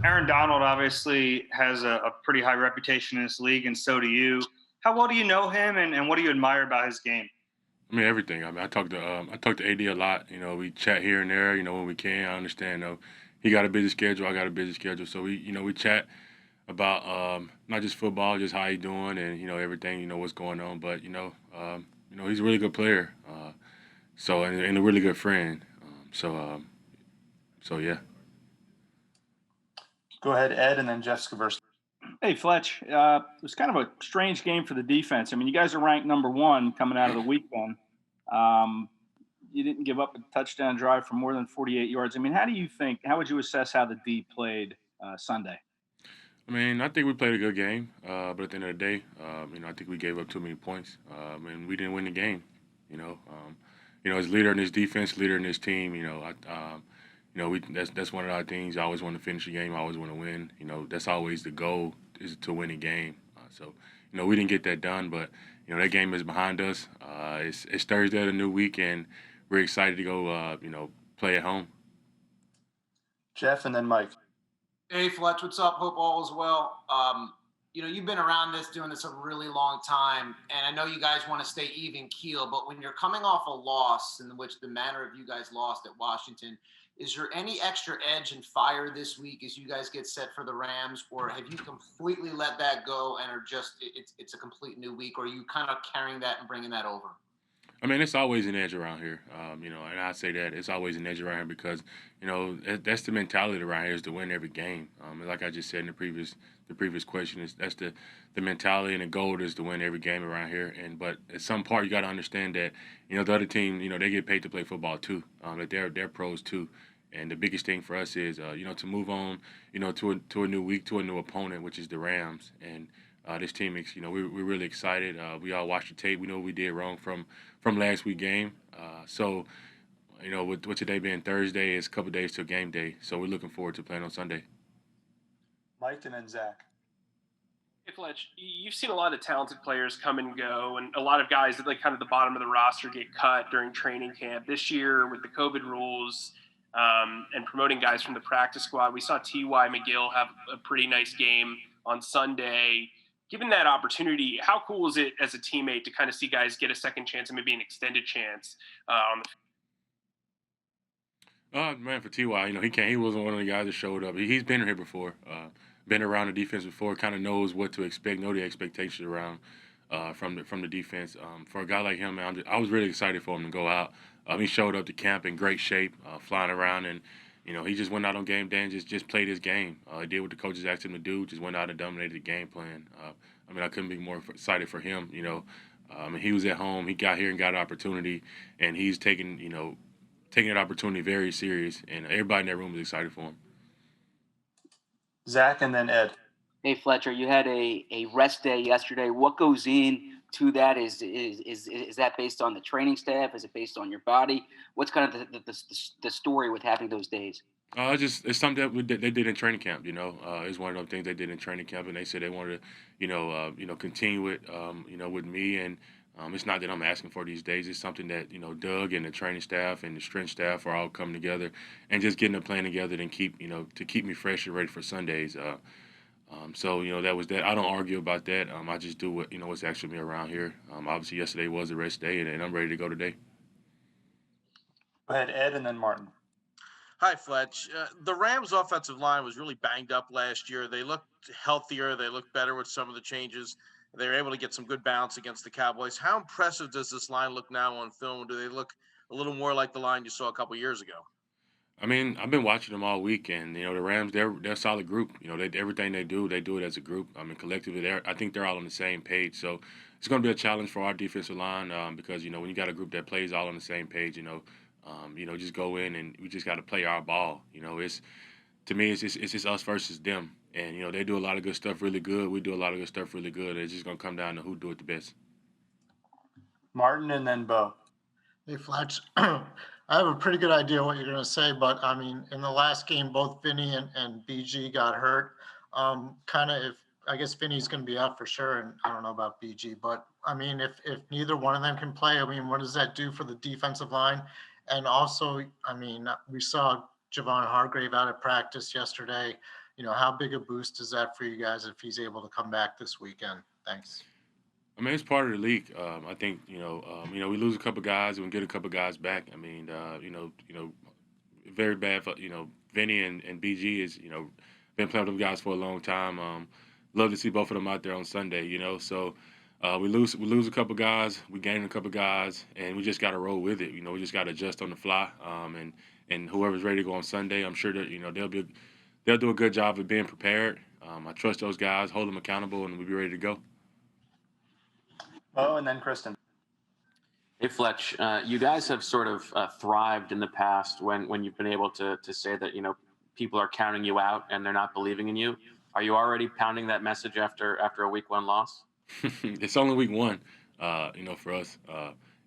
Aaron Donald obviously has a pretty high reputation in this league, and so do you. How well do you know him, and what do you admire about his game? I mean everything. I mean I talk to AD a lot. We chat here and there. When we can. I understand. He got a busy schedule. I got a busy schedule. So we chat about not just football, just how he doing and everything. What's going on. But he's a really good player. And a really good friend. So yeah. Go ahead, Ed, and then Jeff Skaversky. Hey, Fletch. It was kind of a strange game for the defense. I mean, you guys are ranked number one coming out of the weekend. Um, you didn't give up a touchdown drive for more than 48 yards. I mean, how would you assess how the D played Sunday? I mean, I think we played a good game, but at the end of the day, I think we gave up too many points, and we didn't win the game. As leader in this defense, leader in this team, that's one of our things. I always want to finish the game. I always want to win. That's always the goal is to win a game. We didn't get that done, but that game is behind us. It's Thursday of the new week, and we're excited to go, play at home. Jeff, and then Mike. Hey, Fletch, what's up? Hope all is well. You've been around doing this a really long time, and I know you guys want to stay even keel, but when you're coming off a loss in which the manner of you guys lost at Washington, is there any extra edge and fire this week as you guys get set for the Rams, or have you completely let that go and are just it's a complete new week, or are you kind of carrying that and bringing that over? I mean, it's always an edge around here, and I say that it's always an edge around here because, that's the mentality around here is to win every game. And like I just said in the previous question, that's the mentality and the goal is to win every game around here. But at some part, you got to understand that, the other team, they get paid to play football too, that they're pros too. And the biggest thing for us is, to move on, to a new week, to a new opponent, which is the Rams. And this team, we're really excited. We all watched the tape. We know what we did wrong from last week's game. With today being Thursday, it's a couple days till game day. So we're looking forward to playing on Sunday. Mike, and then Zach. Hey, Fletch, you've seen a lot of talented players come and go, and a lot of guys at kind of the bottom of the roster get cut during training camp. This year, with the COVID rules and promoting guys from the practice squad, we saw T.Y. McGill have a pretty nice game on Sunday. Given that opportunity, how cool is it as a teammate to kind of see guys get a second chance and maybe an extended chance on the man, for Ty, he wasn't one of the guys that showed up. He's been here before, been around the defense before, kind of knows what to expect, know the expectations around from the defense. For a guy like him, man, I was really excited for him to go out. He showed up to camp in great shape, flying around, and he just went out on game day and just played his game. He did what the coaches asked him to do, just went out and dominated the game plan. I couldn't be more excited for him. He was at home. He got here and got an opportunity, and he's taking that opportunity very serious, and everybody in that room is excited for him. Zach, and then Ed. Hey, Fletcher, you had a rest day yesterday. What goes into that? Is that based on the training staff? Is it based on your body? What's kind of the story with having those days? It's something that they did in training camp. It's one of those things they did in training camp, and they said they wanted to, continue it, with me. And it's not that I'm asking for these days. It's something that Doug and the training staff and the strength staff are all coming together and just getting a plan together and keep me fresh and ready for Sundays. That was that. I don't argue about that. I just do what's actually me around here. Obviously, yesterday was a rest day, and I'm ready to go today. Go ahead, Ed, and then Martin. Hi, Fletch. The Rams' offensive line was really banged up last year. They looked healthier. They looked better with some of the changes. They were able to get some good balance against the Cowboys. How impressive does this line look now on film? Do they look a little more like the line you saw a couple years ago? I mean, I've been watching them all week, and the Rams, they're a solid group. Everything they do it as a group. I mean, collectively, I think they're all on the same page. So it's going to be a challenge for our defensive line because when you got a group that plays all on the same page, just go in and we just got to play our ball. It's just us versus them, and they do a lot of good stuff really good. We do a lot of good stuff really good. It's just going to come down to who do it the best. Martin, and then Bo. Hey, Fletch. I have a pretty good idea what you're going to say, but I mean, in the last game, both Vinny and BG got hurt. I guess Vinny's going to be out for sure, and I don't know about BG, but I mean, if neither one of them can play, I mean, what does that do for the defensive line? And also, I mean, we saw Javon Hargrave out of practice yesterday. how big a boost is that for you guys if he's able to come back this weekend? Thanks. I mean, it's part of the league. I think we lose a couple guys and we get a couple guys back. I mean, very bad for Vinny and BG is been playing with them guys for a long time. Love to see both of them out there on Sunday. So we lose a couple guys, we gain a couple guys, and we just got to roll with it. We just got to adjust on the fly. And whoever's ready to go on Sunday, I'm sure that they'll do a good job of being prepared. I trust those guys, hold them accountable, and we'll be ready to go. Oh, and then Kristen. Hey, Fletch, you guys have sort of thrived in the past when you've been able to say that, people are counting you out and they're not believing in you. Are you already pounding that message after a week 1 loss? It's only week 1, for us.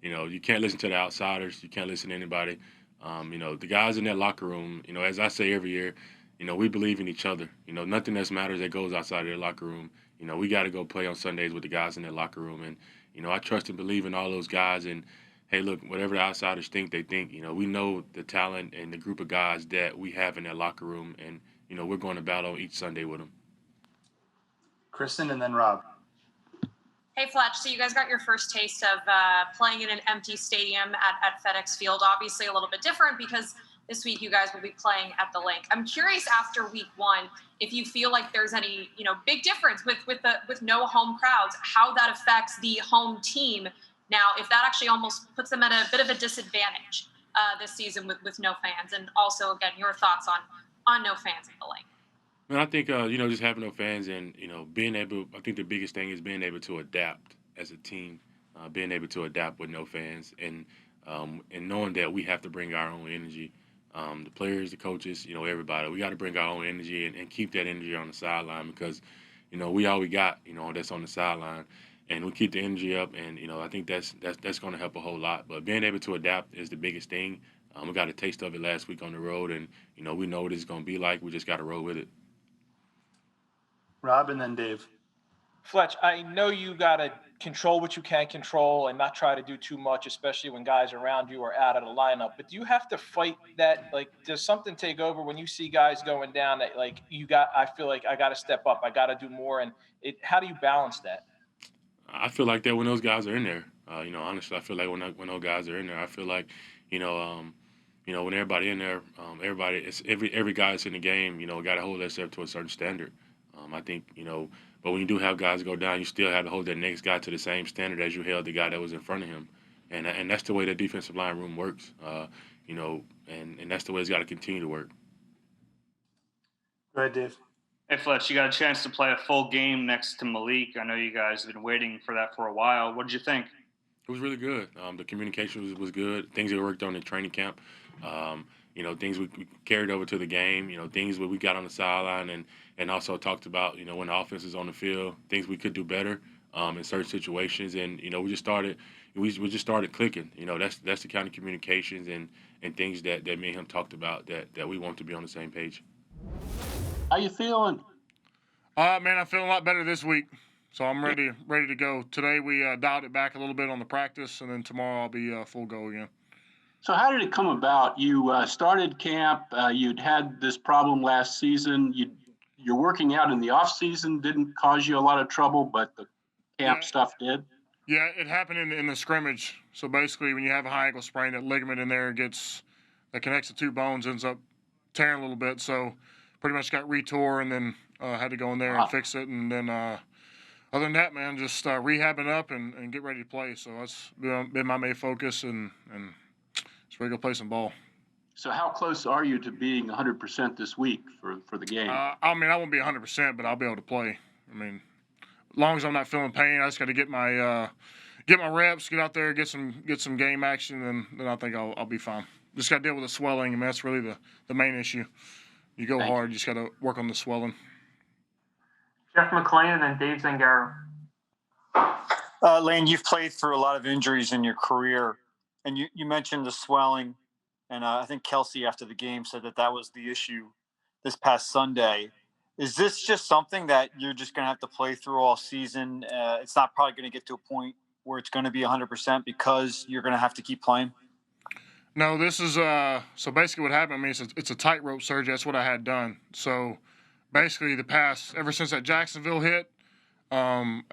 You can't listen to the outsiders. You can't listen to anybody. The guys in that locker room, as I say every year, we believe in each other. Nothing else matters that goes outside of their locker room. We got to go play on Sundays with the guys in their locker room. And, I trust and believe in all those guys. And, hey, look, whatever the outsiders think, they think. We know the talent and the group of guys that we have in that locker room. And, we're going to battle each Sunday with them. Kristen and then Rob. Hey, Fletch, so you guys got your first taste of playing in an empty stadium at FedEx Field. Obviously a little bit different because this week you guys will be playing at the Link. I'm curious after week 1 if you feel like there's any big difference with no home crowds, how that affects the home team now, if that actually almost puts them at a bit of a disadvantage this season with no fans. And also, again, your thoughts on no fans at the Link. Man, I think, just having no fans and, being able, I think the biggest thing is being able to adapt as a team, being able to adapt with no fans and knowing that we have to bring our own energy. The players, the coaches, everybody, we got to bring our own energy and keep that energy on the sideline because, we all we got, that's on the sideline. And we keep the energy up, and, I think that's going to help a whole lot. But being able to adapt is the biggest thing. We got a taste of it last week on the road, and, we know what it's going to be like. We just got to roll with it. Rob and then Dave. Fletch, I know you got to control what you can control and not try to do too much, especially when guys around you are out of the lineup. But do you have to fight that? Like, does something take over when you see guys going down that, like, I feel like I got to step up, I got to do more? And how do you balance that? I feel like that when those guys are in there. Honestly, I feel like when those guys are in there, I feel like, when everybody in there, every guy that's in the game, got to hold themselves to a certain standard. I think, but when you do have guys go down, you still have to hold that next guy to the same standard as you held the guy that was in front of him. And that's the way the defensive line room works, and that's the way it's got to continue to work. Go ahead, Dave. Hey, Fletch, you got a chance to play a full game next to Malik. I know you guys have been waiting for that for a while. What did you think? It was really good. The communication was good. Things that we worked on in training camp. Things we carried over to the game. Things that we got on the sideline and also talked about. When the offense is on the field, things we could do better in certain situations. And we just started clicking. That's the kind of communications and things that me and him talked about that we want to be on the same page. How you feeling? Man, I'm feeling a lot better this week, so I'm ready to go. Today we dialed it back a little bit on the practice, and then tomorrow I'll be full go again. So how did it come about? You started camp. You'd had this problem last season. You're working out in the off season. Didn't cause you a lot of trouble, but the camp stuff did. Yeah, it happened in the scrimmage. So basically, when you have a high ankle sprain, that ligament in there that connects the two bones ends up tearing a little bit. So pretty much got retore and then had to go in there and fix it. And then other than that, man, just rehabbing up and get ready to play. So that's been my main focus and just ready to go play some ball. So how close are you to being 100% this week for the game? I won't be 100%, but I'll be able to play. As long as I'm not feeling pain, I just got to get my reps, get out there, get some game action, and then I think I'll be fine. Just got to deal with the swelling, and that's really the main issue. You go hard, you just got to work on the swelling. Jeff McClain and then Dave Zangaro. Lane, you've played through a lot of injuries in your career, and you mentioned the swelling, and I think Kelsey after the game said that was the issue this past Sunday. Is this just something that you're just going to have to play through all season? It's not probably going to get to a point where it's going to be 100% because you're going to have to keep playing? No, this is so basically what happened. It's a tightrope surgery. That's what I had done. So basically ever since that Jacksonville hit. Had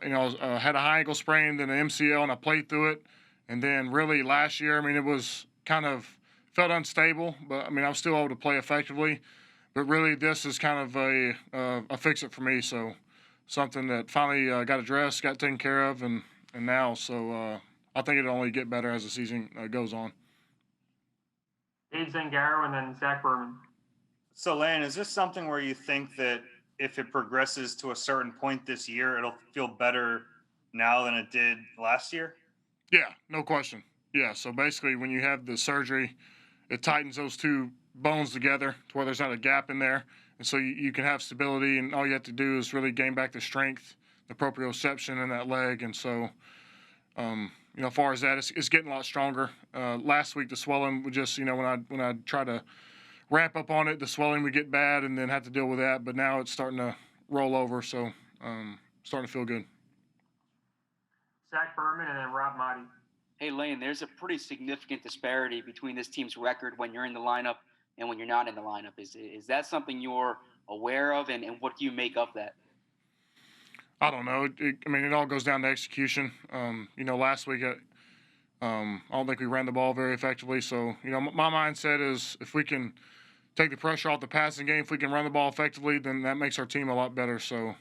a high ankle sprain, then an MCL, and I played through it. And then really last year, it was kind of felt unstable, but I was still able to play effectively. But really, this is kind of a fix it for me. So something that finally got addressed, got taken care of, and now. So I think it'll only get better as the season goes on. Dave Zangaro and then Zach Berman. So, Lane, is this something where you think that if it progresses to a certain point this year, it'll feel better now than it did last year? Yeah, no question. Yeah, so basically when you have the surgery, it tightens those two bones together to where there's not a gap in there. And so you can have stability, and all you have to do is really gain back the strength, the proprioception in that leg. And so, as far as that, it's getting a lot stronger. Last week, the swelling would just, when I try to ramp up on it, the swelling would get bad and then have to deal with that. But now it's starting to roll over, so starting to feel good. Zach Berman and then Rob Motti. Hey, Lane, there's a pretty significant disparity between this team's record when you're in the lineup and when you're not in the lineup. Is that something you're aware of, and what do you make of that? I don't know. It all goes down to execution. Last week, I don't think we ran the ball very effectively. So, my mindset is if we can take the pressure off the passing game, if we can run the ball effectively, then that makes our team a lot better. So,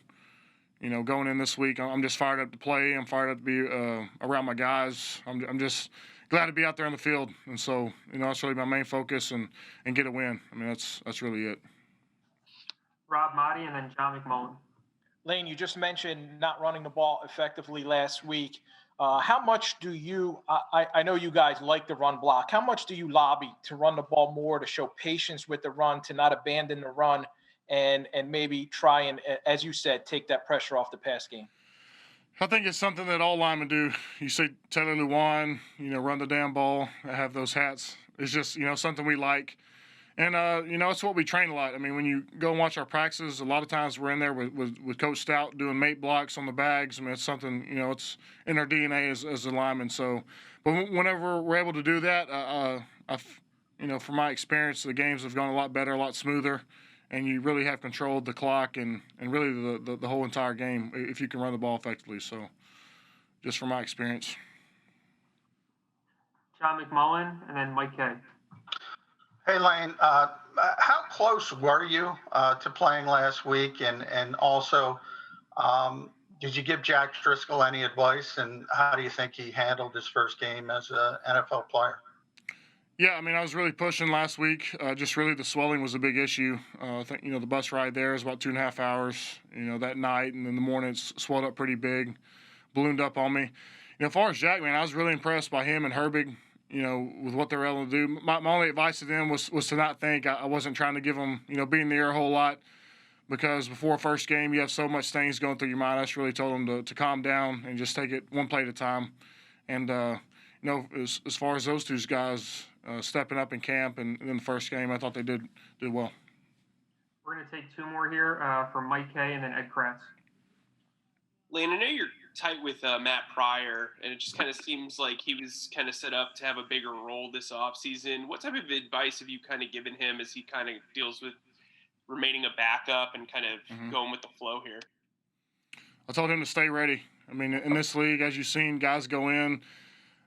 going in this week, I'm just fired up to play. I'm fired up to be around my guys. I'm just glad to be out there on the field. And so, that's really my main focus and get a win. That's really it. Rob Motti and then John McMullen. Lane, you just mentioned not running the ball effectively last week. How much do you I know you guys like the run block. How much do you lobby to run the ball more, to show patience with the run, to not abandon the run, and maybe try and, as you said, take that pressure off the pass game? I think it's something that all linemen do. You see Taylor Lewan, run the damn ball, have those hats. It's just, something we like. And, it's what we train a lot. When you go and watch our practices, a lot of times we're in there with Coach Stout doing mate blocks on the bags. It's something, it's in our DNA as a lineman. So, but whenever we're able to do that, from my experience, the games have gone a lot better, a lot smoother. And you really have control of the clock and really the whole entire game if you can run the ball effectively. So, just from my experience. John McMullen and then Mike Kay. Hey, Lane, how close were you to playing last week? And also, did you give Jack Driscoll any advice? And how do you think he handled his first game as an NFL player? Yeah, I was really pushing last week. Just really the swelling was a big issue. I think, the bus ride there is about 2.5 hours, that night. And in the morning, it's swelled up pretty big, ballooned up on me. As far as Jack, I was really impressed by him and Herbig, with what they're able to do. My only advice to them was to not think. I wasn't trying to give them, be in the air a whole lot, because before first game, you have so much things going through your mind. I just really told them to calm down and just take it one play at a time. And, as far as those two guys stepping up in camp and in the first game, I thought they did well. We're going to take two more here from Mike Kay and then Ed Kratz. Lane, I know you're tight with Matt Pryor, and it just kind of seems like he was kind of set up to have a bigger role this offseason. What type of advice have you kind of given him as he kind of deals with remaining a backup and kind of going with the flow here? I told him to stay ready. In this league, as you've seen, guys go in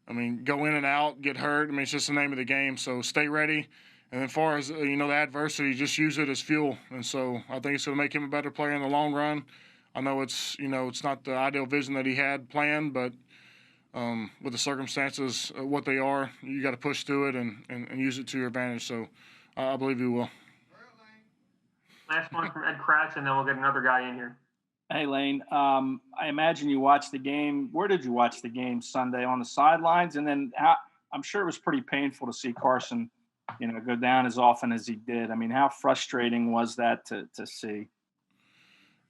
and out, get hurt. It's just the name of the game. So stay ready. And as far as, the adversity, just use it as fuel. And so I think it's going to make him a better player in the long run. I know it's not the ideal vision that he had planned, but with the circumstances, what they are, you got to push through it and use it to your advantage. So I believe he will. Last one from Ed Kratz, and then we'll get another guy in here. Hey, Lane, I imagine you watched the game. Where did you watch the game Sunday? On the sidelines? And then I'm sure it was pretty painful to see Carson, go down as often as he did. How frustrating was that to see?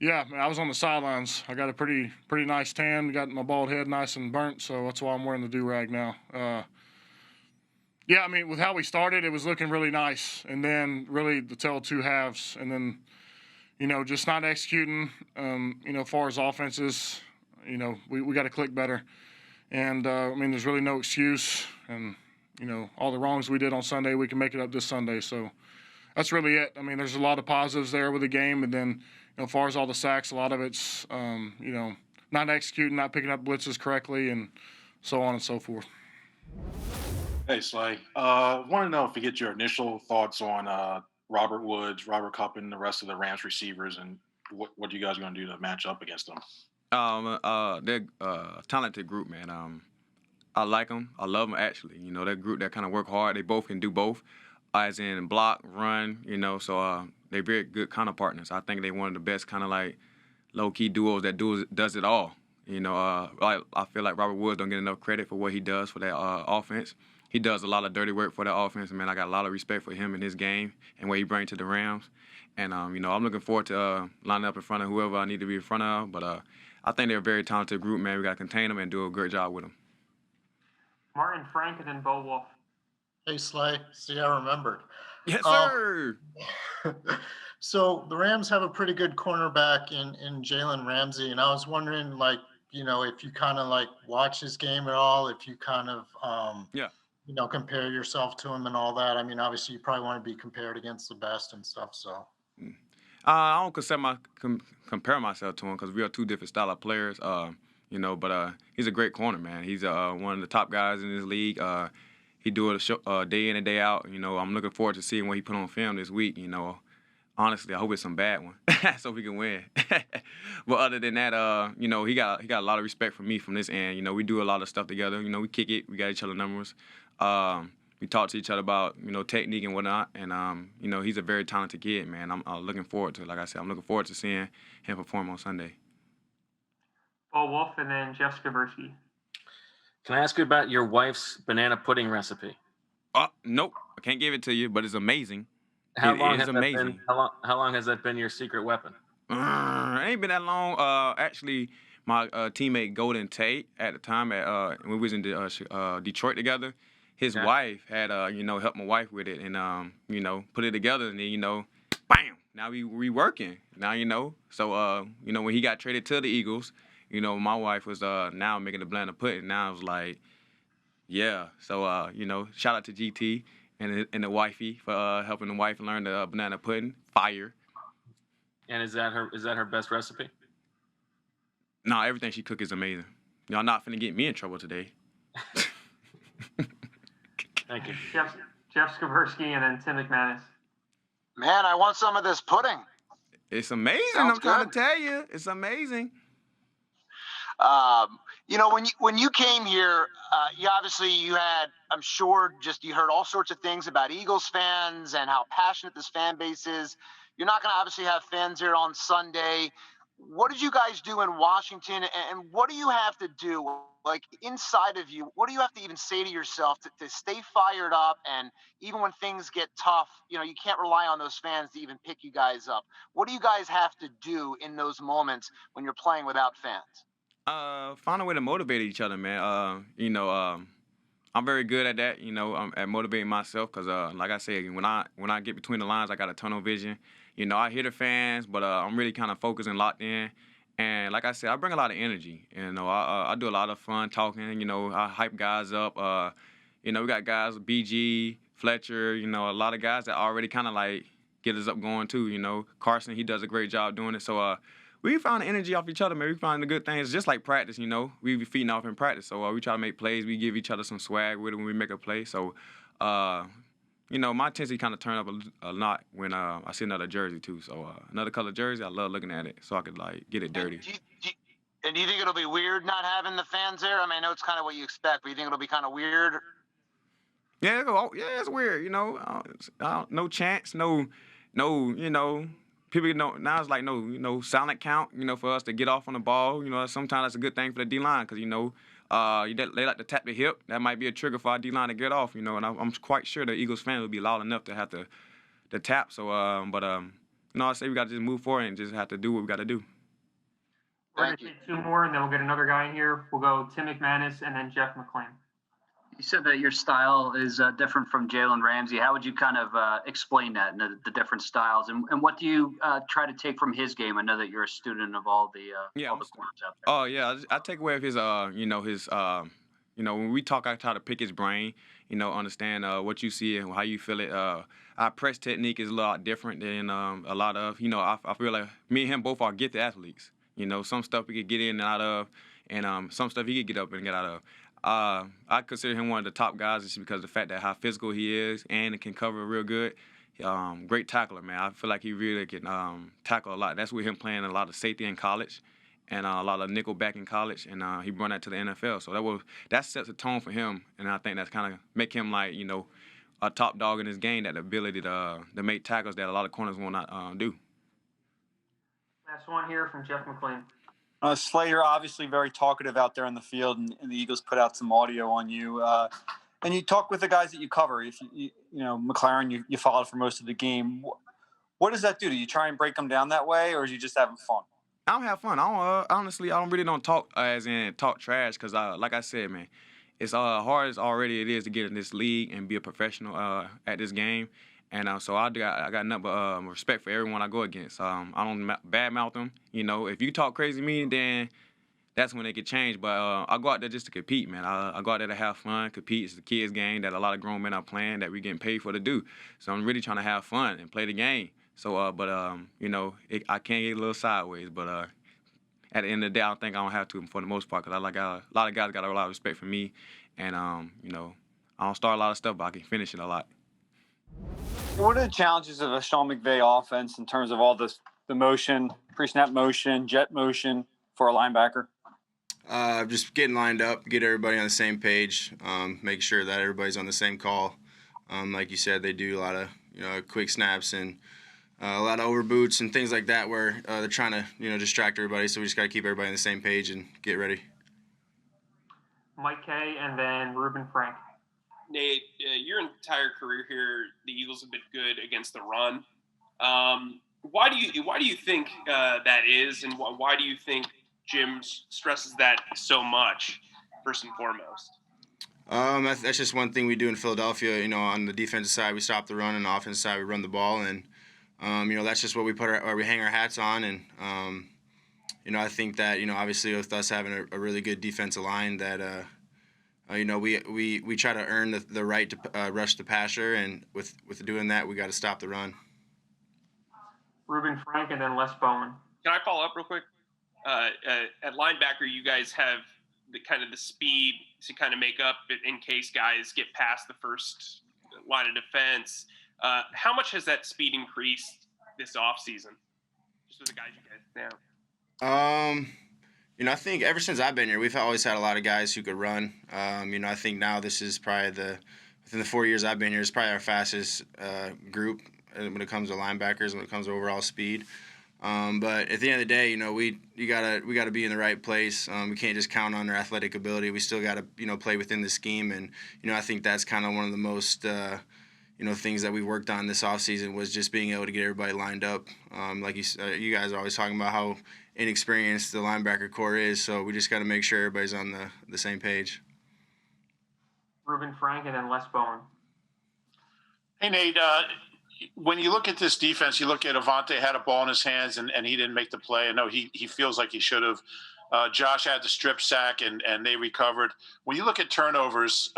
Yeah, I was on the sidelines. I got a pretty nice tan. Got my bald head nice and burnt, so that's why I'm wearing the do-rag now. With how we started, it was looking really nice. And then really the tail two halves. And then, just not executing, as far as offenses, we got to click better. And, there's really no excuse. And, all the wrongs we did on Sunday, we can make it up this Sunday. So that's really it. I mean, there's a lot of positives there with the game, and then as far as all the sacks, a lot of it's not executing, not picking up blitzes correctly, and so on and so forth. Hey, Slay. Want to know if you get your initial thoughts on Robert Woods, Robert Cup, and the rest of the Rams receivers, and what you guys are going to do to match up against them? They're a talented group, man. I like them. I love them, actually. That group that kind of work hard. They both can do both, as in block, run, so they're very good kind of partners. I think they're one of the best kind of like low-key duos that does it all. I feel like Robert Woods don't get enough credit for what he does for that offense. He does a lot of dirty work for that offense, and man, I got a lot of respect for him and his game and what he brings to the Rams. And I'm looking forward to lining up in front of whoever I need to be in front of. But I think they're a very talented group, man. We got to contain them and do a great job with them. Martin Frank and then Bo Wolf. Hey, Slay. See, I remembered. Yes, sir. So the Rams have a pretty good cornerback in Jalen Ramsey, and I was wondering, if you kind of watch his game at all, if you kind of compare yourself to him and all that. I mean, obviously you probably want to be compared against the best and stuff. So I don't compare myself to him because we are two different style of players. But he's a great corner, man. He's one of the top guys in this league. He do it day in and day out. I'm looking forward to seeing what he put on film this week. Honestly, I hope it's some bad one so we can win. But other than that, he got a lot of respect for me from this end. We do a lot of stuff together. We kick it. We got each other numbers. We talk to each other about technique and whatnot. And he's a very talented kid, man. I'm looking forward to it. Like I said, I'm looking forward to seeing him perform on Sunday. Bo Wolf and then Jeff Skaversky. Can I ask you about your wife's banana pudding recipe? Nope, I can't give it to you, but it's amazing. How It long is has amazing. how long has that been your secret weapon? It ain't been that long. Actually, my teammate Golden Tate at the time when we was in Detroit together, his wife had helped my wife with it and put it together, and then bam, now we working now. So when he got traded to the Eagles, my wife was now making the banana pudding. Now I was like, yeah. So shout out to GT and the wifey for helping the wife learn the banana pudding. Fire. And is that her best recipe? No, everything she cook is amazing. Y'all not finna get me in trouble today. Thank you. Jeff Skaversky and then Tim McManus. Man, I want some of this pudding. It's amazing. Sounds I'm trying good. to tell you, it's amazing. When you came here, you had, I'm sure, you heard all sorts of things about Eagles fans and how passionate this fan base is. You're not going to obviously have fans here on Sunday. What did you guys do in Washington, and what do you have to do, inside of you? What do you have to even say to yourself to stay fired up? And even when things get tough, you can't rely on those fans to even pick you guys up. What do you guys have to do in those moments when you're playing without fans? Find a way to motivate each other, man. I'm very good at that, at motivating myself because, like I said, when I get between the lines, I got a tunnel vision. I hear the fans, but I'm really kind of focused and locked in. And like I said, I bring a lot of energy. I do a lot of fun talking. I hype guys up. We got guys, BG, Fletcher, a lot of guys that already kind of get us up going too. Carson, he does a great job doing it. So we found the energy off each other, man. We find the good things, just like practice, we be feeding off in practice. So we try to make plays. We give each other some swag with it when we make a play. So, my intensity kind of turn up a lot when I see another jersey too. So another color jersey, I love looking at it so I could get it dirty. And do you think it'll be weird not having the fans there? I mean, I know it's kind of what you expect, but you think it'll be kind of weird? Yeah, it's weird. No chance, no. People now it's no silent count. For us to get off on the ball. Sometimes that's a good thing for the D-line because they like to tap the hip. That might be a trigger for our D-line to get off. And I'm quite sure the Eagles fans will be loud enough to have to tap. So, I say we got to just move forward and just have to do what we got to do. We're going to take two more, and then we'll get another guy in here. We'll go Tim McManus and then Jeff McClain. You said that your style is different from Jalen Ramsey. How would you kind of explain that and the different styles? And what do you try to take from his game? I know that you're a student of all the corners out there. Oh yeah, I take away of his when we talk, I try to pick his brain, understand what you see and how you feel it. Our press technique is a lot different than a lot of, I feel like me and him both are gifted athletes. Some stuff we could get in and out of, and some stuff he could get up and get out of. I consider him one of the top guys just because of the fact that how physical he is and can cover real good. Great tackler, man. I feel like he really can tackle a lot. That's with him playing a lot of safety in college and a lot of nickel back in college, and he brought that to the NFL. So that sets a tone for him, and I think that's kind of make him like, a top dog in his game, that ability to make tackles that a lot of corners will not do. Last one here from Jeff McLean. Slay, you're obviously very talkative out there in the field, and the Eagles put out some audio on you. And you talk with the guys that you cover. If McLaren, you followed for most of the game. What does that do? Do you try and break them down that way, or are you just having fun? I don't have fun. Honestly, I don't talk as in talk trash because, like I said, man, it's hard as already it is to get in this league and be a professional at this game. And so I got nothing but respect for everyone I go against. I don't badmouth them. If you talk crazy to me, then that's when they could change. But I go out there just to compete, man. I go out there to have fun, compete. It's the kids' game that a lot of grown men are playing that we getting paid for to do. So I'm really trying to have fun and play the game. So, I can get a little sideways. But at the end of the day, I don't think I don't have to for the most part because a lot of guys got a lot of respect for me. And, I don't start a lot of stuff, but I can finish it a lot. What are the challenges of a Sean McVay offense in terms of all the motion, pre-snap motion, jet motion for a linebacker? Just getting lined up, get everybody on the same page, make sure that everybody's on the same call. Like you said, they do a lot of quick snaps and a lot of over boots and things like that where they're trying to distract everybody. So we just got to keep everybody on the same page and get ready. Mike Kay and then Ruben Frank. Nate, your entire career here, the Eagles have been good against the run. Why do you think that is, and why do you think Jim stresses that so much, first and foremost? That's just one thing we do in Philadelphia. On the defensive side, we stop the run, and on the offensive side, we run the ball, and that's just what we we hang our hats on. And I think that obviously with us having a really good defensive line, that we try to earn the right to rush the passer, and with doing that, we got to stop the run. Ruben Frank and then Les Bowen. Can I follow up real quick? At linebacker, you guys have the speed to kind of make up in case guys get past the first line of defense. How much has that speed increased this offseason? Just with the guys you guys now. I think ever since I've been here, we've always had a lot of guys who could run. I think now this is probably within the 4 years I've been here, it's probably our fastest group when it comes to linebackers, when it comes to overall speed. But at the end of the day, we gotta be in the right place. We can't just count on their athletic ability. We still gotta play within the scheme, and I think that's kind of one of the most things that we worked on this offseason was just being able to get everybody lined up. Like you guys are always talking about how inexperienced the linebacker core is, so we just got to make sure everybody's on the same page. Ruben Frank and then Les Bowen. Hey, Nate, when you look at this defense, you look at Avante had a ball in his hands and he didn't make the play. I know he feels like he should have. Josh had the strip sack and they recovered. When you look at turnovers,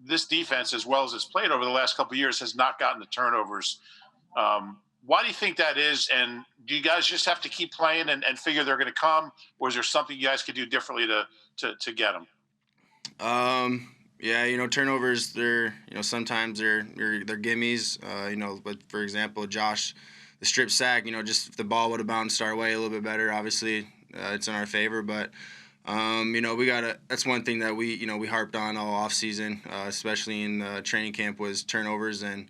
this defense, as well as it's played over the last couple of years, has not gotten the turnovers. Why do you think that is? And do you guys just have to keep playing and figure they're going to come, or is there something you guys could do differently to get them? Yeah, turnovers, they're sometimes they're gimmies. But for example, Josh, the strip sack, just if the ball would have bounced our way a little bit better, obviously it's in our favor. But that's one thing that we harped on all off season, especially in training camp, was turnovers, and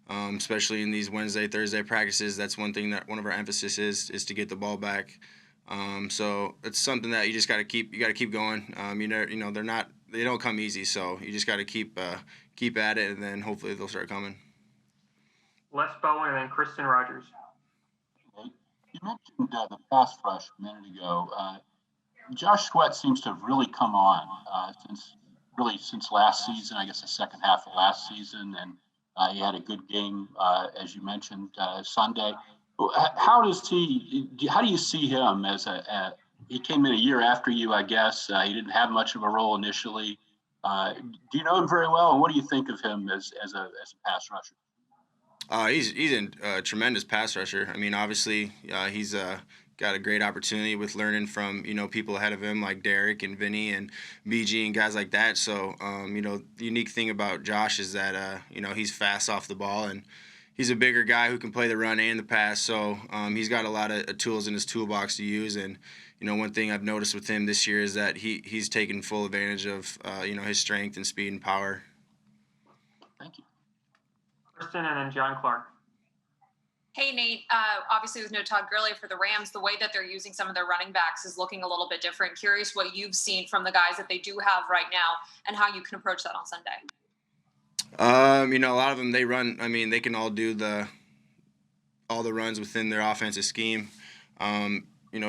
especially in these Wednesday, Thursday practices. That's one thing that one of our emphasis is to get the ball back. So it's something that you just got to keep going. They don't come easy, so you just got to keep at it, and then hopefully they'll start coming. Les Bowen and then Kristen Rogers. You mentioned the pass rush a minute ago. Josh Sweat seems to have really come on since last season, I guess the second half of last season, and he had a good game, as you mentioned, Sunday. How do you see him as he came in a year after you, I guess. He didn't have much of a role initially. Do you know him very well, and what do you think of him as a pass rusher? He's a tremendous pass rusher. I mean, obviously, he's got a great opportunity with learning from people ahead of him like Derek and Vinny and BG and guys like that. So the unique thing about Josh is that he's fast off the ball, and he's a bigger guy who can play the run and the pass. So he's got a lot of tools in his toolbox to use. And one thing I've noticed with him this year is that he's taken full advantage of his strength and speed and power. Thank you. Kristen and then John Clark. Hey, Nate, obviously with no Todd Gurley for the Rams, the way that they're using some of their running backs is looking a little bit different. Curious what you've seen from the guys that they do have right now and how you can approach that on Sunday. A lot of them, they run. I mean, they can all do all the runs within their offensive scheme.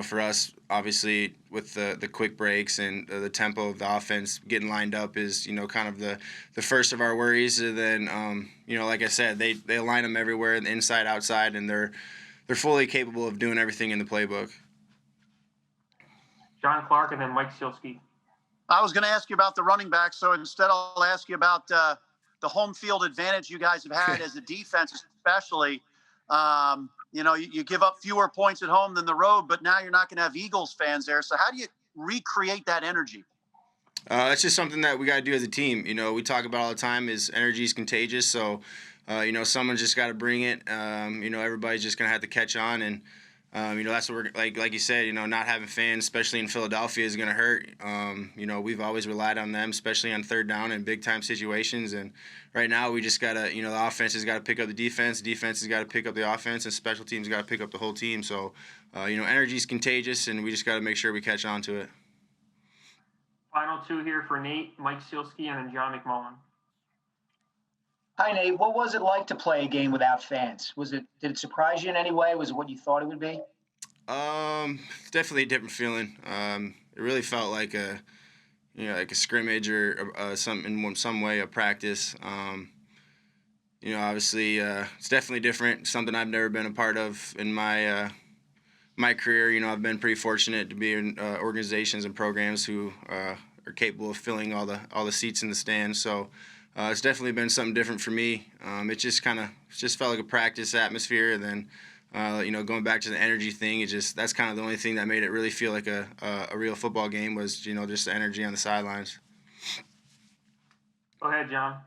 For us, obviously, with the quick breaks and the tempo of the offense getting lined up is, kind of the first of our worries. And then, like I said, they line them everywhere, inside, outside, and they're fully capable of doing everything in the playbook. John Clark and then Mike Sielski. I was going to ask you about the running back, so instead I'll ask you about the home field advantage you guys have had as a defense, especially. You give up fewer points at home than the road, but now you're not going to have Eagles fans there. So how do you recreate that energy? It's just something that we got to do as a team. We talk about all the time is energy is contagious. So, someone's just got to bring it. Everybody's just going to have to catch on. And, that's what we're like you said, not having fans, especially in Philadelphia, is going to hurt. We've always relied on them, especially on third down and big time situations. And right now we just got to, the offense has got to pick up the defense has got to pick up the offense, and special teams got to pick up the whole team. So, energy is contagious, and we just got to make sure we catch on to it. Final two here for Nate, Mike Sielski, and then John McMullen. Hi, Nate. What was it like to play a game without fans? Did it surprise you in any way? Was it what you thought it would be? It's definitely a different feeling. It really felt like a scrimmage or in some way a practice. Obviously, it's definitely different. Something I've never been a part of in my career. I've been pretty fortunate to be in organizations and programs who are capable of filling all the seats in the stands. So. It's definitely been something different for me. It just felt like a practice atmosphere, and then going back to the energy thing, that's kind of the only thing that made it really feel like a real football game was just the energy on the sidelines. Go ahead, John.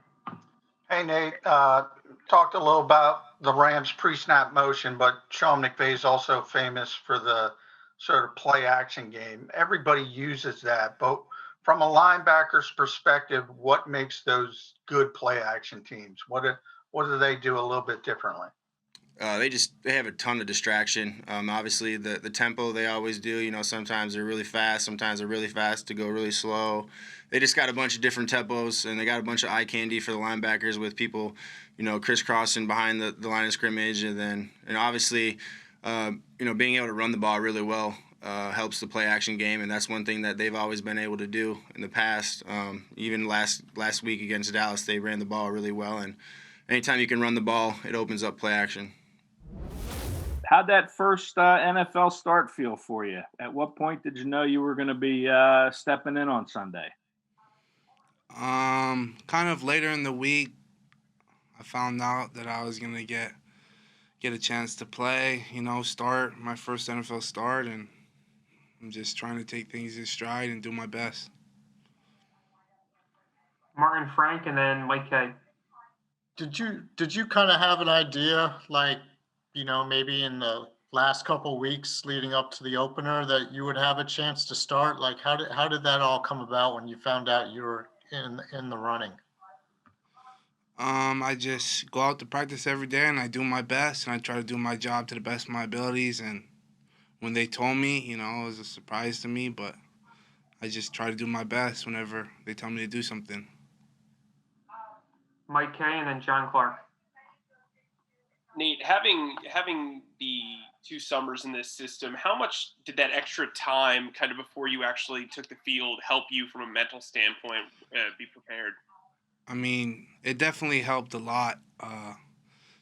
Hey, Nate. Talked a little about the Rams pre-snap motion, but Sean McVay is also famous for the sort of play action game. Everybody uses that, but from a linebacker's perspective, what makes those good play action teams? What do they do a little bit differently? They have a ton of distraction. Obviously, the tempo they always do. Sometimes they're really fast. Sometimes they're really fast to go really slow. They just got a bunch of different tempos, and they got a bunch of eye candy for the linebackers with people, crisscrossing behind the line of scrimmage, and obviously, being able to run the ball really well. Helps the play action game, and that's one thing that they've always been able to do in the past. Even last week against Dallas, they ran the ball really well, and anytime you can run the ball, it opens up play action. How'd that first NFL start feel for you? At what point did you know you were going to be stepping in on Sunday? Kind of later in the week, I found out that I was going to get a chance to play, start my first NFL start, and I'm just trying to take things in stride and do my best. Martin Frank and then Mike Kay. Did you kind of have an idea, like, maybe in the last couple of weeks leading up to the opener, that you would have a chance to start? Like, how did that all come about when you found out you were in the running? I just go out to practice every day, and I do my best, and I try to do my job to the best of my abilities. And when they told me, it was a surprise to me, but I just try to do my best whenever they tell me to do something. Mike Kay and then John Clark. Nate, having the 2 summers in this system, how much did that extra time kind of before you actually took the field help you from a mental standpoint be prepared? I mean, it definitely helped a lot.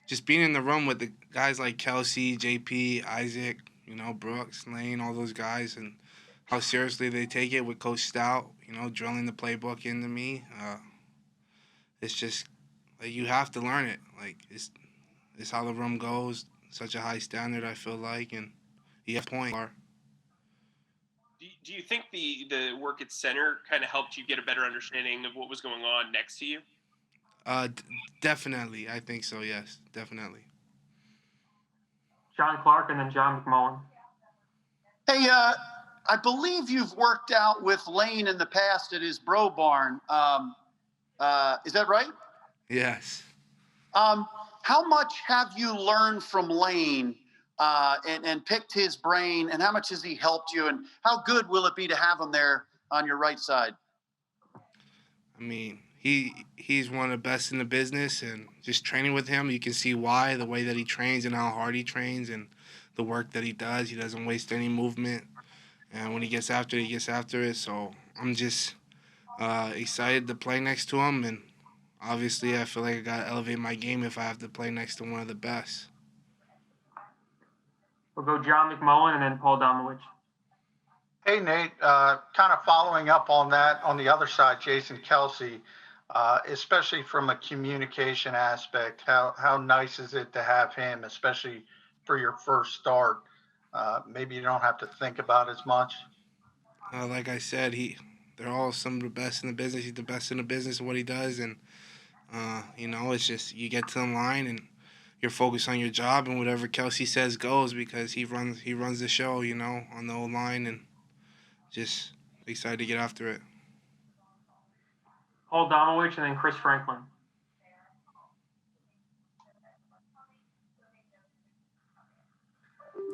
Just being in the room with the guys like Kelsey, JP, Isaac, Brooks, Lane, all those guys, and how seriously they take it with Coach Stout, drilling the playbook into me. It's just like you have to learn it. Like it's how the room goes. Such a high standard, I feel like, and you have point. Do you think the work at center kind of helped you get a better understanding of what was going on next to you? Definitely, I think so. Yes, definitely. John Clark and then John McMullen. Hey, I believe you've worked out with Lane in the past at his bro barn. Is that right? Yes. How much have you learned from Lane and picked his brain, and how much has he helped you, and how good will it be to have him there on your right side? I mean, he's one of the best in the business, and just training with him, you can see why, the way that he trains and how hard he trains and the work that he does. He doesn't waste any movement, and when he gets after it, he gets after it. So I'm just excited to play next to him, and obviously I feel like I got to elevate my game if I have to play next to one of the best. We'll go John McMullen and then Paul Domowitch. Hey, Nate, kind of following up on that, on the other side, Jason Kelsey, especially from a communication aspect, how nice is it to have him, especially for your first start? Maybe you don't have to think about as much. Like I said, they're all some of the best in the business. He's the best in the business of what he does, and it's just you get to the line and you're focused on your job, and whatever Kelsey says goes, because he runs the show, on the old line, and just excited to get after it. Paul Domowitch and then Chris Franklin.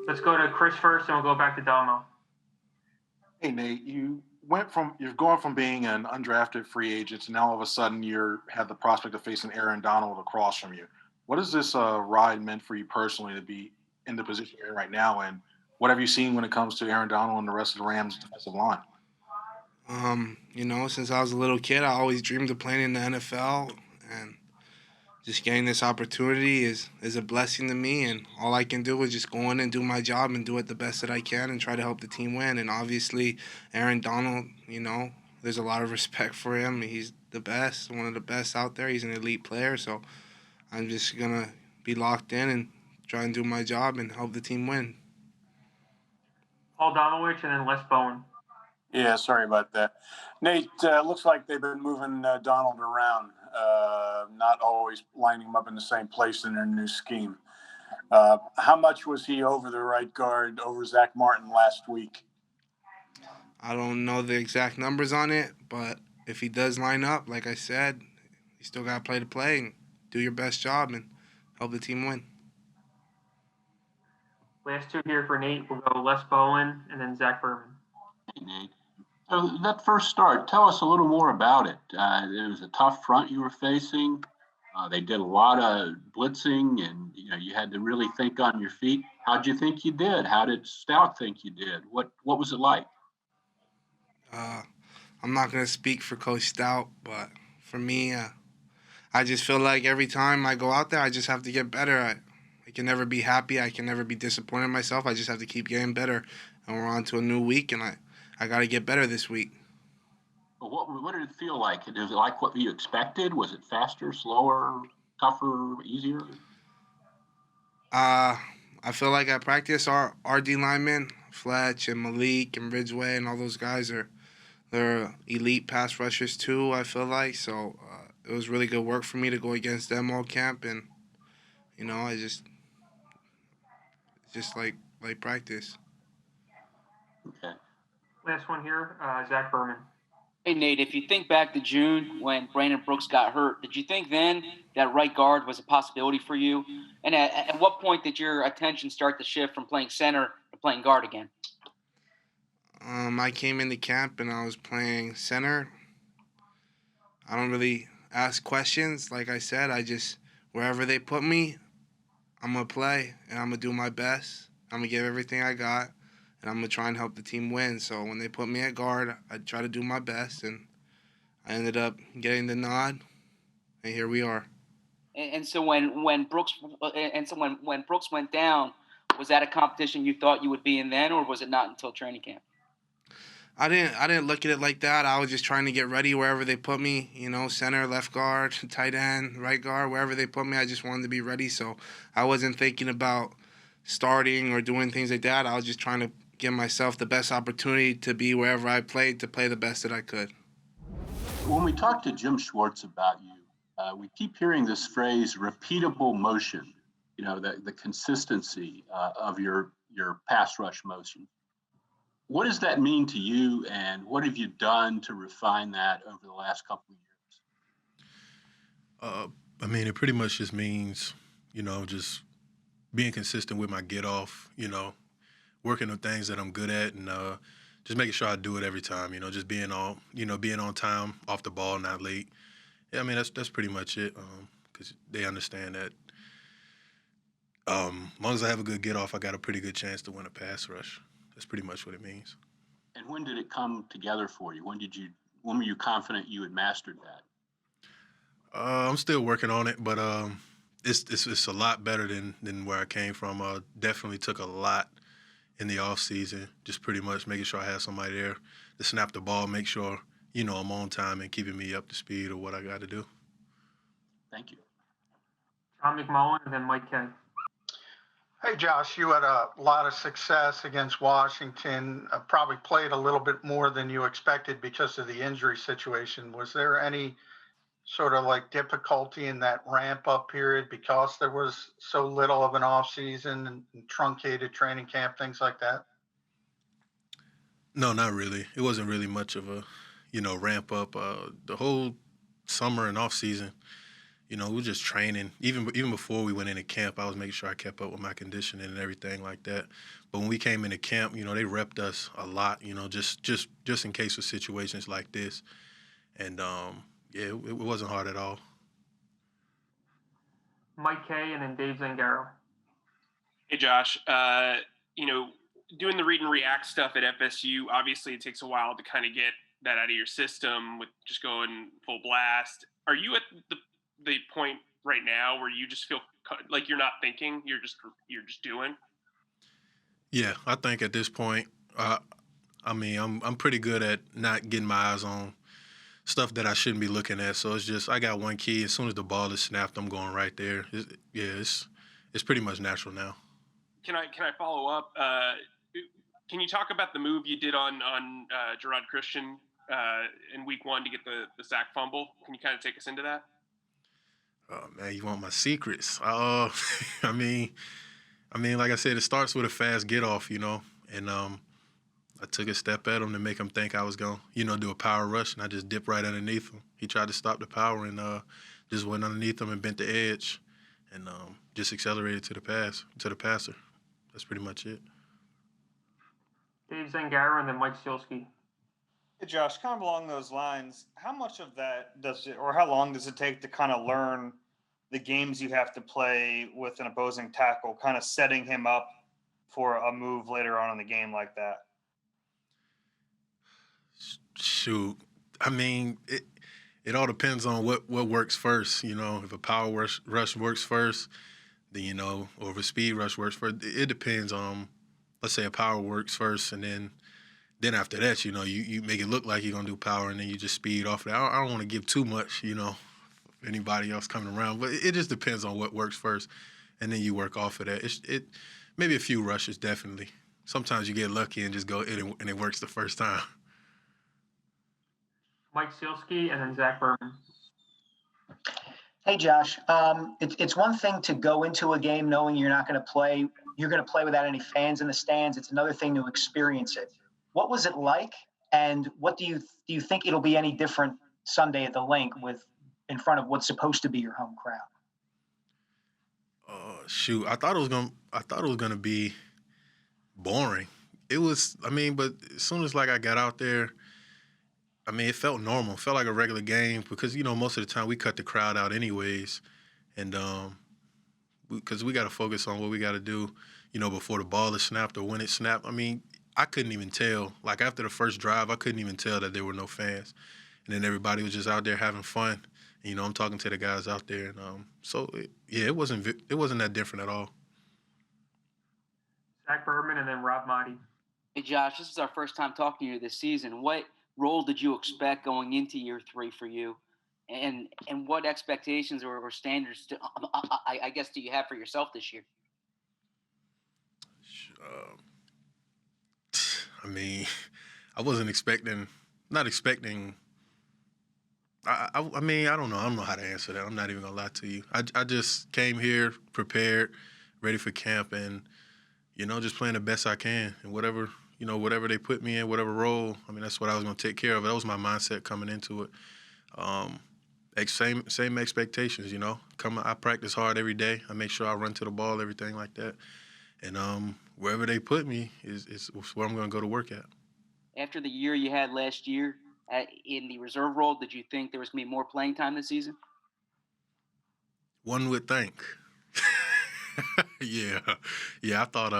Let's go to Chris first, and we'll go back to Damo. Hey, Nate, you're going from being an undrafted free agent to now all of a sudden you have the prospect of facing Aaron Donald across from you. What has this ride meant for you personally to be in the position you're in right now, and what have you seen when it comes to Aaron Donald and the rest of the Rams defensive line? Since I was a little kid, I always dreamed of playing in the NFL, and just getting this opportunity is a blessing to me, and all I can do is just go in and do my job and do it the best that I can and try to help the team win. And obviously, Aaron Donald, there's a lot of respect for him. He's the best, one of the best out there. He's an elite player, so I'm just going to be locked in and try and do my job and help the team win. Paul Domowitch and then Les Bowen. Yeah, sorry about that. Nate, looks like they've been moving Donald around, not always lining him up in the same place in their new scheme. How much was he over the right guard over Zach Martin last week? I don't know the exact numbers on it, but if he does line up, like I said, you still got to play and do your best job and help the team win. Last two here for Nate. We'll go Les Bowen and then Zach Berman. Hey, Nate. So that first start, tell us a little more about it. It was a tough front you were facing. They did a lot of blitzing, and you had to really think on your feet. How'd you think you did? How did Stout think you did? What was it like? I'm not going to speak for Coach Stout, but for me, I just feel like every time I go out there, I just have to get better. I can never be happy. I can never be disappointed in myself. I just have to keep getting better. And we're on to a new week, and I got to get better this week. What did it feel like? Was it like what you expected? Was it faster, slower, tougher, easier? I feel like at practice, our D linemen, Fletch and Malik and Ridgeway and all those guys they're elite pass rushers too, I feel like. So it was really good work for me to go against them all camp, and I just like practice. Okay. Last one here, Zach Berman. Hey, Nate, if you think back to June when Brandon Brooks got hurt, did you think then that right guard was a possibility for you? And at what point did your attention start to shift from playing center to playing guard again? I came into camp and I was playing center. I don't really ask questions. Like I said, wherever they put me, I'm going to play and I'm going to do my best. I'm going to give everything I got, and I'm going to try and help the team win. So when they put me at guard, I try to do my best, and I ended up getting the nod, and here we are. And so when Brooks went down, was that a competition you thought you would be in then, or was it not until training camp? I didn't look at it like that. I was just trying to get ready wherever they put me, center, left guard, tight end, right guard, wherever they put me. I just wanted to be ready. So I wasn't thinking about starting or doing things like that. I was just trying to give myself the best opportunity to be wherever I played, to play the best that I could. When we talk to Jim Schwartz about you, we keep hearing this phrase, repeatable motion, the consistency of your pass rush motion. What does that mean to you, and what have you done to refine that over the last couple of years? It pretty much just means, just being consistent with my get off, working on things that I'm good at, and just making sure I do it every time, just being on time, off the ball, not late. Yeah, that's pretty much it, because they understand that as long as I have a good get off, I got a pretty good chance to win a pass rush. That's pretty much what it means. And when did it come together for you? When were you confident you had mastered that? I'm still working on it, but it's a lot better than where I came from. Definitely took a lot in the off season, just pretty much making sure I had somebody there to snap the ball, make sure I'm on time and keeping me up to speed of what I got to do. Thank you. John McMullen and then Mike Kay. Hey, Josh, you had a lot of success against Washington, probably played a little bit more than you expected because of the injury situation. Was there any sort of difficulty in that ramp up period because there was so little of an off season and truncated training camp, things like that? No, not really. It wasn't really much of a, ramp up. The whole summer and off season, we were just training. Even before we went into camp, I was making sure I kept up with my conditioning and everything like that. But when we came into camp, they repped us a lot, just in case of situations like this. And it wasn't hard at all. Mike Kay and then Dave Zangaro. Hey, Josh. Doing the read and react stuff at FSU, obviously it takes a while to kind of get that out of your system with just going full blast. Are you at the point right now where you just feel like you're not thinking, you're just doing? Yeah, I think at this point, I'm pretty good at not getting my eyes on stuff that I shouldn't be looking at. So it's just I got one key. As soon as the ball is snapped, I'm going right there. It's pretty much natural now. Can I follow up? Can you talk about the move you did on Gerard Christian in week 1 to get the sack fumble? Can you kind of take us into that? Oh man, you want my secrets? I mean, like I said, it starts with a fast get off, and I took a step at him to make him think I was going to, do a power rush, and I just dipped right underneath him. He tried to stop the power and just went underneath him and bent the edge and just accelerated to the passer. That's pretty much it. Dave Zangaro and then Mike Sielski. Hey, Josh, kind of along those lines, how much of that how long does it take to kind of learn the games you have to play with an opposing tackle, kind of setting him up for a move later on in the game like that? Shoot, it all depends on what works first. If a power rush works first, then or if a speed rush works first. It depends on, let's say a power works first, and then after that, you make it look like you're gonna do power, and then you just speed off of that. I don't want to give too much, anybody else coming around, but it just depends on what works first, and then you work off of that. It maybe a few rushes, definitely. Sometimes you get lucky and just go and it works the first time. Mike Sielski and then Zach Berman. Hey, Josh. It's one thing to go into a game knowing you're not going to play. You're going to play without any fans in the stands. It's another thing to experience it. What was it like, and what do you think it'll be any different Sunday at the Link in front of what's supposed to be your home crowd? Shoot, I thought it was gonna be boring. It was. But as soon as I got out there, it felt normal. It felt like a regular game because most of the time we cut the crowd out anyways, and because we got to focus on what we got to do, before the ball is snapped or when it's snapped. I couldn't even tell. After the first drive, I couldn't even tell that there were no fans, and then everybody was just out there having fun. I'm talking to the guys out there, and it wasn't that different at all. Zach Berman and then Rob Motti. Hey, Josh, this is our first time talking to you this season. What role did you expect going into year 3 for you? And what expectations or standards, I guess, do you have for yourself this year? I mean, I wasn't expecting, not expecting. I mean, I don't know. I don't know how to answer that. I'm not even gonna lie to you. I just came here prepared, ready for camp, and just playing the best I can, and whatever they put me in, whatever role. I mean, that's what I was gonna take care of. That was my mindset coming into it. Same expectations. I practice hard every day. I make sure I run to the ball, everything like that, and wherever they put me is where I'm gonna go to work at. After the year you had last year in the reserve role, did you think there was going to be more playing time this season? One would think. Yeah. I thought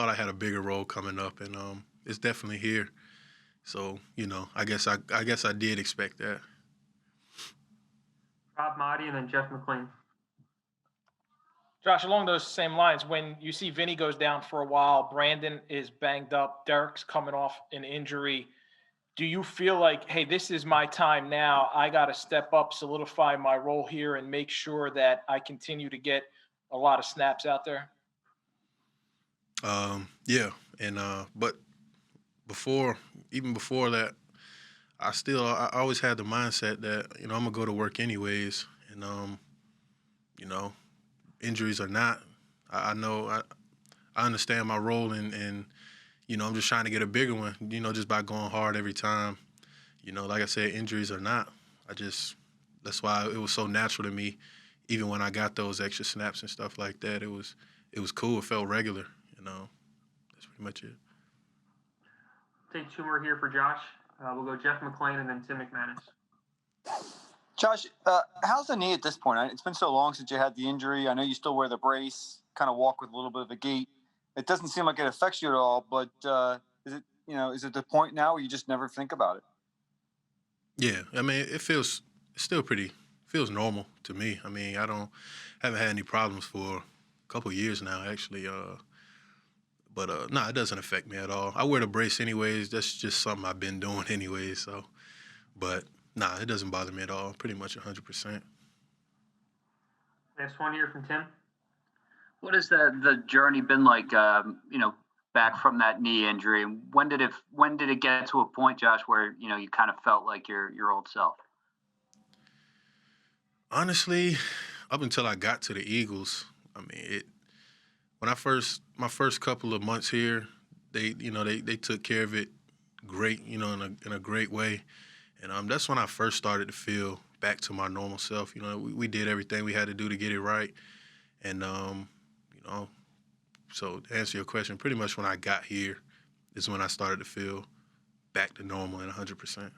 I had a bigger role coming up, and it's definitely here. So I guess I did expect that. Rob Motti and then Jeff McLean. Josh, along those same lines, when you see Vinny goes down for a while, Brandon is banged up, Derek's coming off an injury, do you feel like, hey, this is my time now, I got to step up, solidify my role here, and make sure that I continue to get a lot of snaps out there? Yeah, and but even before that, I always had the mindset that I'm gonna go to work anyways, and injuries or not, I know I understand my role, and I'm just trying to get a bigger one, just by going hard every time. Like I said, injuries or not, that's why it was so natural to me. Even when I got those extra snaps and stuff like that, it was cool. It felt regular. That's pretty much it. Take 2 more here for Josh. We'll go Jeff McLean and then Tim McManus. Josh, how's the knee at this point? It's been so long since you had the injury. I know you still wear the brace, kind of walk with a little bit of a gait. It doesn't seem like it affects you at all, but is it the point now where you just never think about it? Yeah, I mean, it feels normal to me. I mean, haven't had any problems for a couple of years now, actually. But no, it doesn't affect me at all. I wear the brace anyways. That's just something I've been doing anyways. So, but nah, it doesn't bother me at all. Pretty much 100%. Next one here from Tim. What has the journey been like? Back from that knee injury. When did it get to a point, Josh, where you kind of felt like your old self? Honestly, up until I got to the Eagles, I mean, my first couple of months here, they took care of it great, in a great way, and that's when I first started to feel back to my normal self. We did everything we had to do to get it right, and so to answer your question, pretty much when I got here is when I started to feel back to normal and 100%.